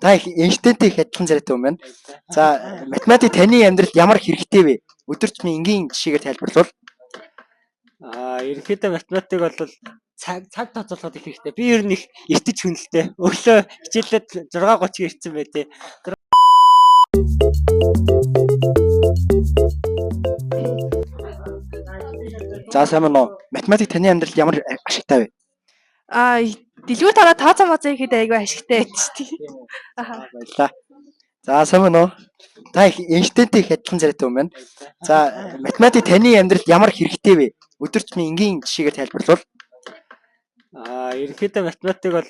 Та их Эйнштейнтэй их адилхан царайтай юм байна. За, математик таны амьдралд ямар хэрэгтэй вэ? Өдөр тутмын энгийн жишээгээр тайлбарлавал. Ерөнхийдөө математик бол цаг тооцоолоход их хэрэгтэй. Би ер нь их эртэж хүнэлтэй. Өглөө хичээлээд 6:30 ирсэн байдээ. За, сайн байна уу? Математик таны амьдралд ямар ашигтай вэ? Дэлгүүр тараа тооцоо моцоо ихэд айгүй ашигтай байж тий. Баярлалаа. За, сайн байна уу? Та их Эйнштейнтэй их адилхан царайтай юм байна. За, математик таны амьдралд ямар хэрэгтэй вэ? Өдөр тутмын энгийн жишээгээр тайлбарлавал. Ерөнхийдөө математик бол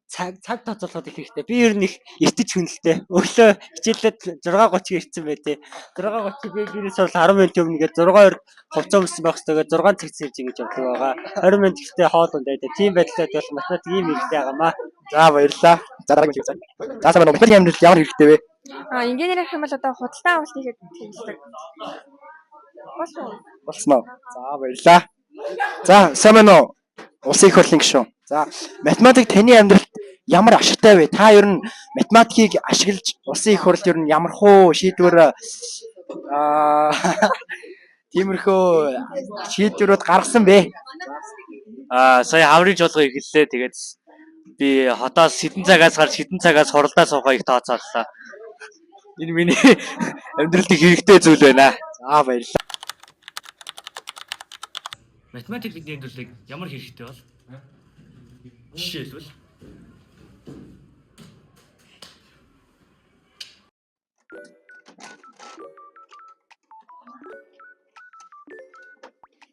цаг тооцоолоход их хэрэгтэй. Би ер нь их эртэж хүнэлтэй. Өглөө хичээлээд 6:30 ирсэн байдээ. 6:30 би гэрээс бол 10 минут өмнө гээд 6:20 хувцас өмссөн байх хэрэгтэйгээ 6 цаг сэрж ингэж явдаг байгаа. 20 минут ихтэй хоол ундаа. Тийм байдлаар бол математик ийм хэрэгтэй байгаамаа. За, баярлалаа. За, дараагийн жишээ. За, сайн байна уу? Математикийн амьдралд ямар хэрэгтэй вэ? Инженер гэх юм бол одоо худалдан авалт хийхэд хэрэглэдэг. Болсон уу? За, баярлалаа. За, сайн байна уу? Улсын их хурлын гишүүн. За, математик таны амьдралд ямар ашигтай вэ? Та ер нь математикийг ашиглаж улсын их хурлд ер нь ямар хуу шийдвэр тиймэрхүү шийдвэрүүд гаргасан бэ? Сая хаврын жолгоо эхэллээ. Тэгээд би хотоос хэдэн цагаас гарч хэдэн цагаас хуралдаа суухаа их тооцооллоо. Энэ миний амьдралд их хэрэгтэй зүйл байна. За, баярлалаа. Математик бидний амьдралыг ямар хэрэгтэй бол? Жишээлбэл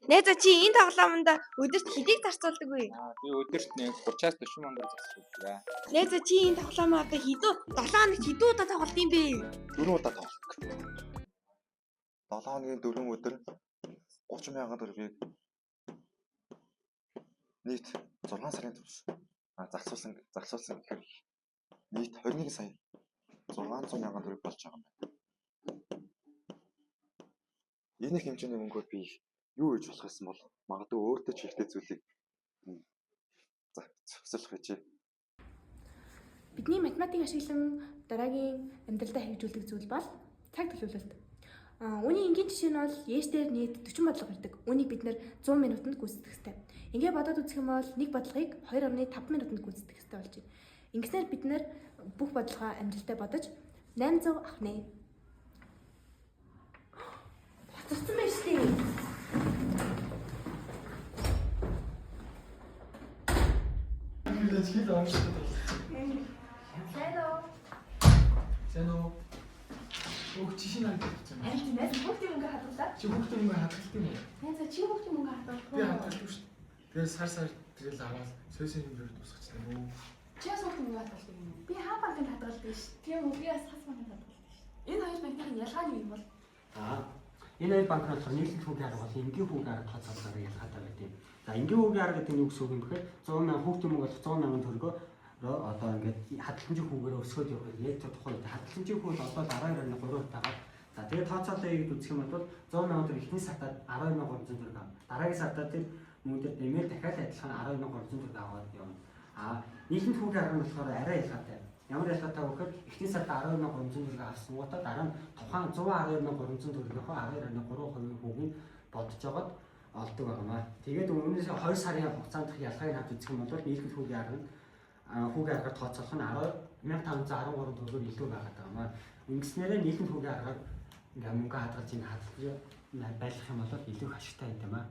Нээзэ чи энэ тоглоомонд өдөрт хэдийг зарцуулдаг вэ? Би өдөрт 30-аас 40 мянгаар зарцуулдаг. Нээзэ чи энэ тоглоомоо одоо 7 хоногт хэдэн удаа тоглох юм бэ? 4 удаа тоглох. 7 хоногийн 4 өдөр 30 мянган төгрөгийг нийт 6 сарын турш зарцуулсан гэхээр нийт 21 сая 600 мянган төгрөг болж байгаа юм байна. Энэ их хэмжээний мөнгөөр би юу хийж болох юм бол магадгүй өөртөө ч хэрэгтэй зүйлийг зохицуулах гэж. Бидний математик ашиглан дараагийн амьдралдаа хэрэгжүүлдэг зүйл бол цаг төлөвлөлт. Үүний энгийн жишээ нь бол ЕС дээр нийт 40 бодлого ирдэг. Үүнийг бид нэр 100 минутанд гүйцэтгэх ёстой. Ингээ бодоод үзэх юм бол нэг бодлогыг 2.5 минутанд гүйцэтгэх ёстой болж байна. Ингэснээр бид нэр бүх бодлогоо амжилттай бодож 800 авах нэ. Батцсан байж тээ. Сайн уу? Өг чи шинэ ханддаг юм. Харин нээс бүгд юм ингээ хадгалаа. Чи бүгд юм хадгалдаг юм уу? Нээс чи бүгд юм ингээ хадгалах. Би хадгалдаг шүү. Тэгээд сар тэгэл аваад сойсын хэмжээр тусгач юм уу? Чи бас бүгд юм хадгалдаг юм уу? Би хаа банкнд хадгалдаг ш. Тийм үү? Би бас хас банкнд хадгалдаг ш. Энэ хоёр банкны ялгаа нь юу юм бол? Энэ хоёр банк нь болохоор нийслэл хүүгийн арга бол энгийн хүүгийн арга тооцоолохоор ялгаатай байдаг. За, энгийн хүүгийн арга гэдэг нь юу гэсэн үг юм бэхээр 100 мянган хүүхдийн мөнгө бол 100 мянган төгрөгөөр одоо ингээд хадгаламжийн хүүгээр өсгөөд явах яг тэр тухайн үед хадгаламжийн хүү бол одоо 12.3 тагаад. За, тэгээд тооцоолоо хийгээд үзэх юм бол 100 мянган төгрөг эхний сартад 12.300 төгрөг авах. Дараагийн сартад тэр мөнгөд нэмээд дахиад адилхан 12.300 төгрөг аваад явна. Нийлэмт хүүгийн арга нь болохоор арай ялгаатай. Ямар ялгаатай вэ гэхээр эхний сартад 12.300 төгрөг авсан гутаа дараа нь тухайн 112.300 төгрөгийнхөө 12.3% хүүгийн бодож жагаад олдог байнамаа. Тэгээд өмнөөс 2 сарын хугацаанд ялгааг хавж үзэх юм бол нийлэмт хүүгийн арга нь хүүгийн аргаар тооцоолох нь 1513 төгрөгөөр илүү байгаад байнамаа. Ингэснээрээ нийлэмт хүүгийн аргаар ингээ мөнгө хадгалж ин хадгалж байлгах юм бол илүү ашигтай юм аа.